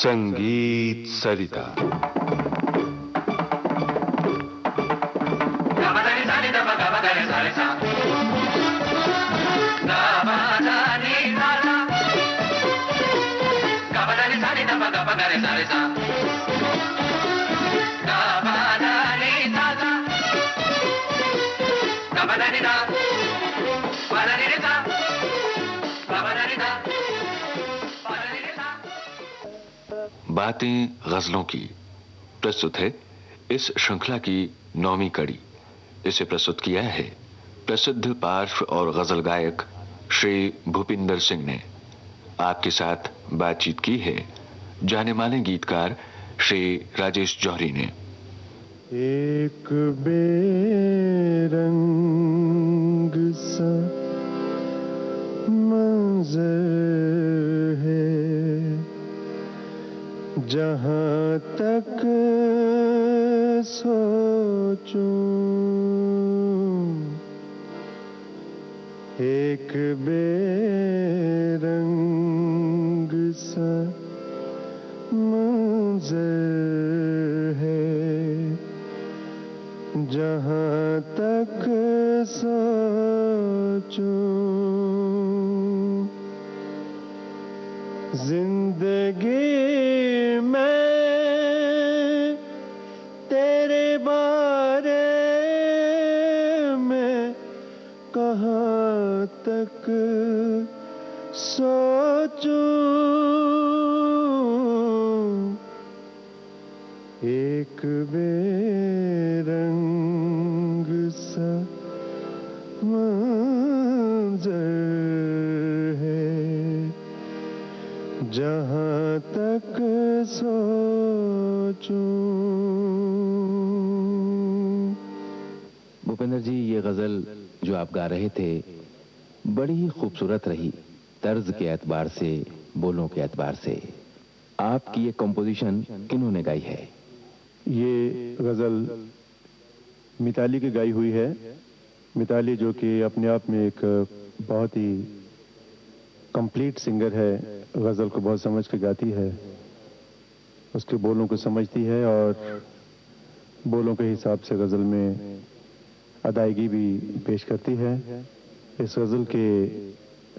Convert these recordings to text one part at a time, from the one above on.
संगीत सरिता। बातें गजलों की प्रस्तुत है इस श्रृंखला की 9वीं कड़ी। इसे प्रस्तुत किया है प्रसिद्ध पार्श्व और गजल गायक श्री भूपिंदर सिंह ने। आपके साथ बातचीत की है जाने माने गीतकार श्री राजेश जौहरी ने। एक बेरंग सा मंजर है जहाँ तक सोचूं, एक बेरंग सा मंजर है जहाँ तक सोचूं, जिंदगी में तेरे बारे में कहाँ तक सोचूं, एक बेरंग सा मंजर है जहाँ तक सोचूं। भूपेंद्र जी, ये गजल जो आप गा रहे थे बड़ी ही खूबसूरत रही, तर्ज के एतबार से, बोलों के एतबार से। आपकी ये कंपोजिशन किन्होंने गाई है? ये गजल मिताली की गाई हुई है। मिताली जो कि अपने आप में एक बहुत ही कंप्लीट सिंगर है, गजल को बहुत समझ के गाती है, उसके बोलों को समझती है और बोलों के हिसाब से गजल में अदायगी भी पेश करती है। इस गजल के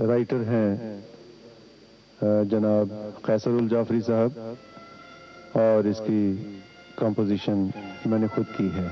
राइटर हैं जनाब कैसरुल जाफरी साहब और इसकी कंपोजिशन मैंने खुद की है।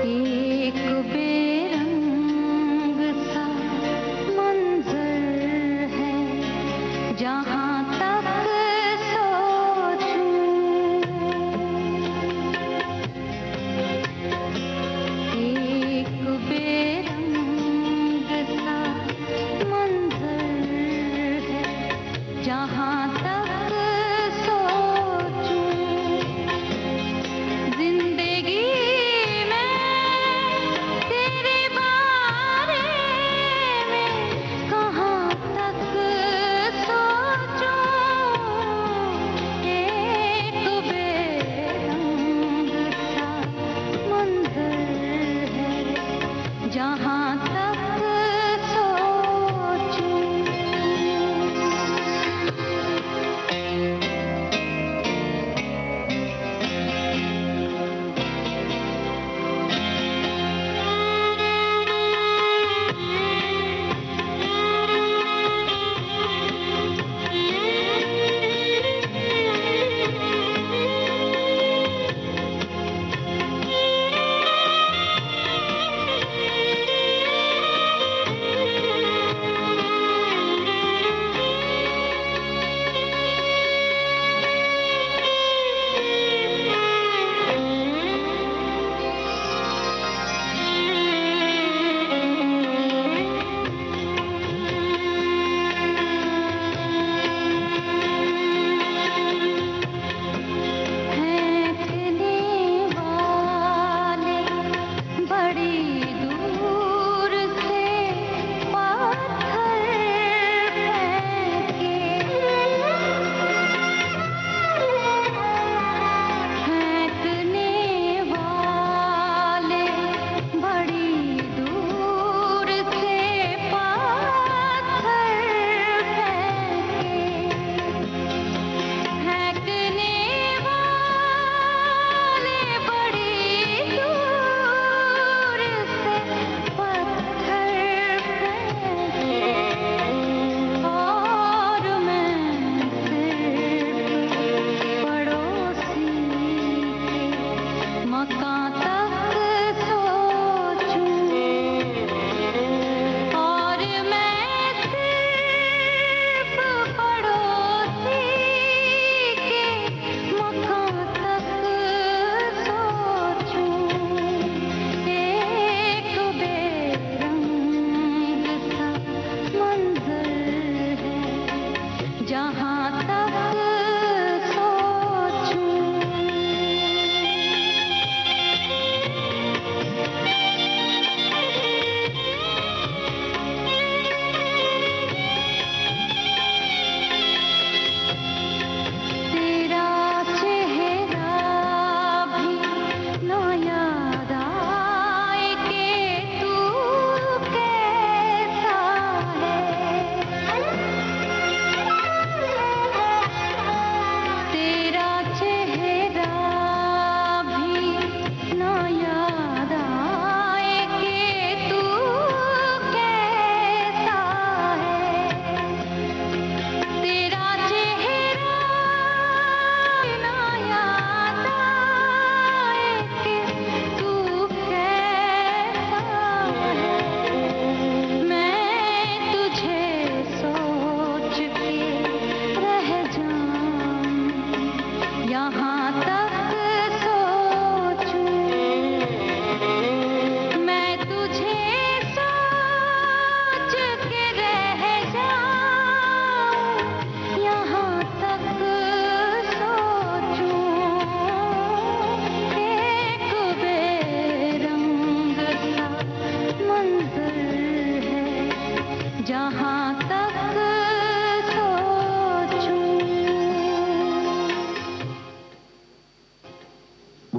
एक बेरंग सा मंजर है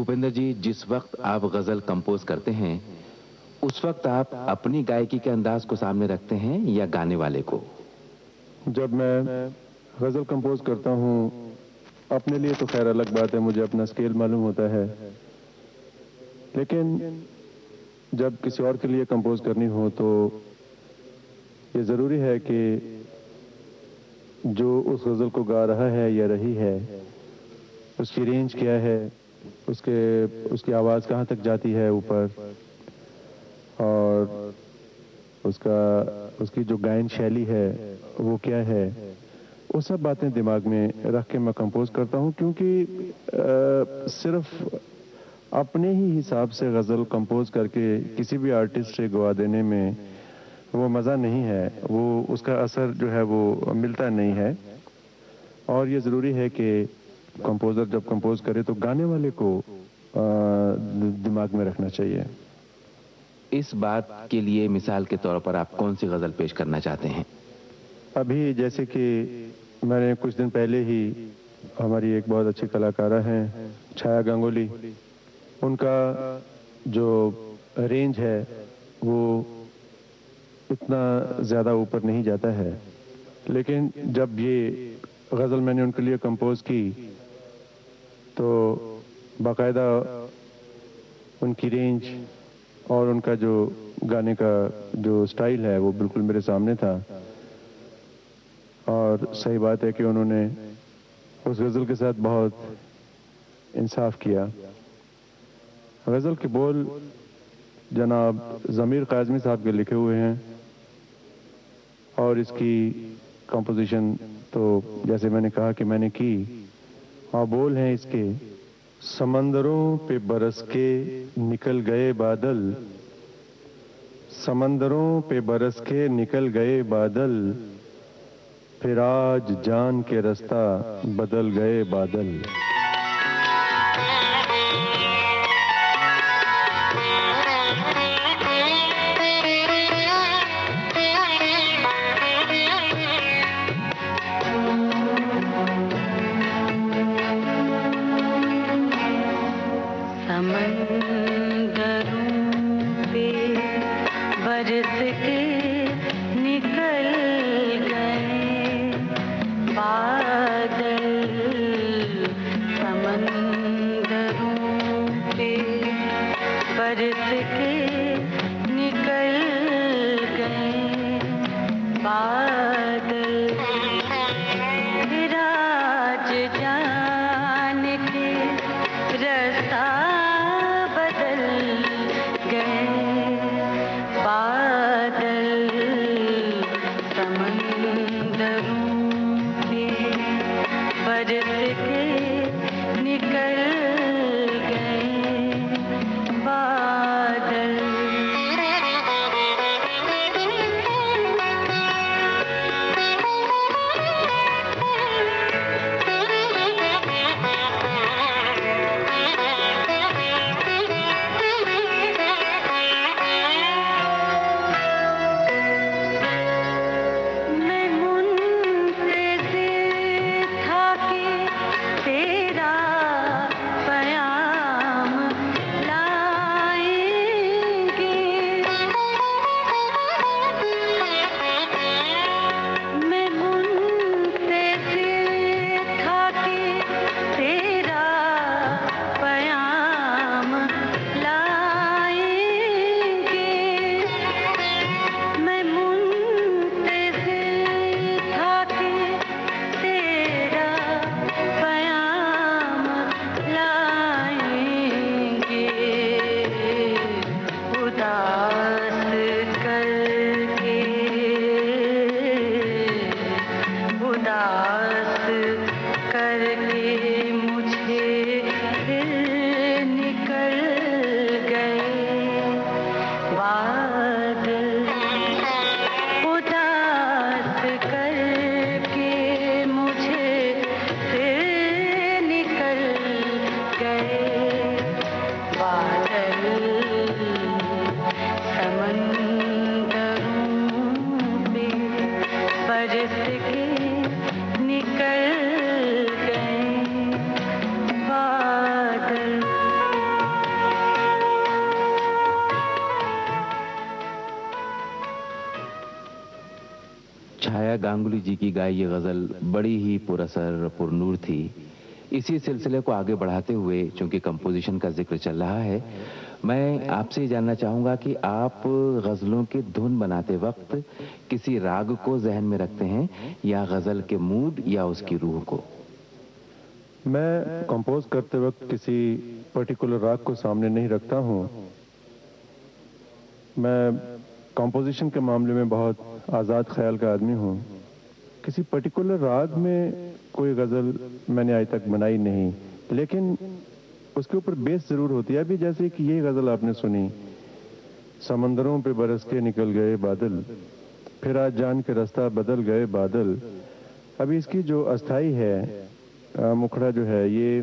भूपेंद्र जी, जिस वक्त आप गजल कंपोज करते हैं उस वक्त आप अपनी गायकी के अंदाज को सामने रखते हैं या गाने वाले को? जब मैं गजल कंपोज करता हूँ अपने लिए तो खैर अलग बात है, मुझे अपना स्केल मालूम होता है, लेकिन जब किसी और के लिए कंपोज करनी हो तो ये ज़रूरी है कि जो उस गज़ल को गा रहा है या रही है उसकी रेंज क्या है, उसकी आवाज़ कहाँ तक जाती है ऊपर, और उसकी जो गायन शैली है वो क्या है, वो सब बातें दिमाग में रख के मैं कंपोज करता हूँ। क्योंकि सिर्फ अपने ही हिसाब से गज़ल कंपोज करके किसी भी आर्टिस्ट से गवा देने में वो मज़ा नहीं है, वो उसका असर जो है वो मिलता नहीं है। और ये ज़रूरी है कि कंपोज़र जब कंपोज करे तो गाने वाले को दिमाग में रखना चाहिए। इस बात के लिए मिसाल के तौर पर आप कौन सी गजल पेश करना चाहते हैं? अभी जैसे कि मैंने कुछ दिन पहले ही, हमारी एक बहुत अच्छी कलाकारा हैं छाया गांगुली, उनका जो रेंज है वो इतना ज़्यादा ऊपर नहीं जाता है, लेकिन जब ये गज़ल मैंने उनके लिए कंपोज की तो बाकायदा उनकी रेंज और उनका जो गाने का जो स्टाइल है वो बिल्कुल मेरे सामने था। और सही बात है कि उन्होंने उस गज़ल के साथ बहुत इंसाफ किया। गज़ल के बोल जनाब ज़मीर काज़मी साहब के लिखे हुए हैं और इसकी कंपोजिशन तो जैसे मैंने कहा कि मैंने की, और बोल हैं इसके, समंदरों पे बरस के निकल गए बादल, समंदरों पे बरस के निकल गए बादल, फिर आज जान के रास्ता बदल गए बादल। छाया गांगुली जी की गाई ये गजल बड़ी ही पुरअसर पुरनूर थी। इसी सिलसिले को आगे बढ़ाते हुए, चूंकि कंपोजिशन का जिक्र चल रहा है, मैं आपसे ये जानना चाहूंगा कि आप गजलों की धुन बनाते वक्त किसी राग को जहन में रखते हैं या गजल के मूड या उसकी रूह को? मैं कंपोज करते वक्त किसी पर्टिकुलर राग को सामने नहीं रखता हूँ। मैं कंपोजिशन के मामले में बहुत आज़ाद ख्याल का आदमी हूँ। किसी पर्टिकुलर राग में कोई गज़ल मैंने आज तक बनाई नहीं, लेकिन उसके ऊपर बेस ज़रूर होती है। अभी जैसे कि ये गज़ल आपने सुनी, समंदरों पे बरस के निकल गए बादल, फिर आज जान के रास्ता बदल गए बादल। अभी इसकी जो अस्थाई है मुखड़ा जो है, ये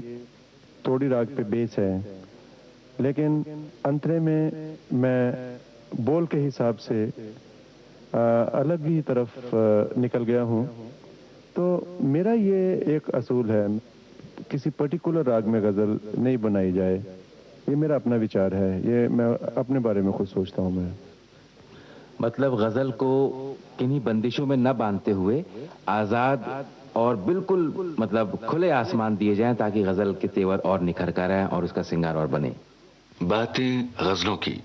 तोड़ी राग पे बेस है, लेकिन अंतरे में मैं बोल के हिसाब से अलग ही तरफ निकल गया हूँ। तो मेरा ये एक असूल है, किसी पर्टिकुलर राग में गज़ल नहीं बनाई जाए। ये मेरा अपना विचार है, ये मैं अपने बारे में खुद सोचता हूँ। मैं मतलब गजल को किन्हीं बंदिशों में न बांधते हुए आजाद और बिल्कुल मतलब खुले आसमान दिए जाएं ताकि गजल के तेवर और निखर कर आए और उसका श्रृंगार और बने। बातें गजलों की,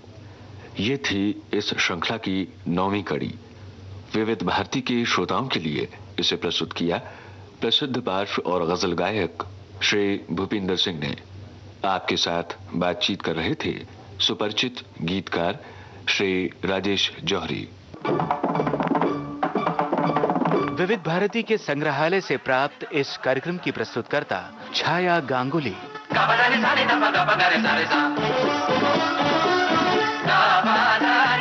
ये थी इस श्रृंखला की 9वीं कड़ी। विविध भारती के श्रोताओं के लिए इसे प्रस्तुत किया प्रसिद्ध पार्श्व और गजल गायक श्री भूपिंदर सिंह ने। आपके साथ बातचीत कर रहे थे सुपरिचित गीतकार श्री राजेश जौहरी। विविध भारती के संग्रहालय से प्राप्त इस कार्यक्रम की प्रस्तुतकर्ता छाया Ganguly. Ga ba da ni sa ni da ba ga ba ga re sa re sa. Ga ba da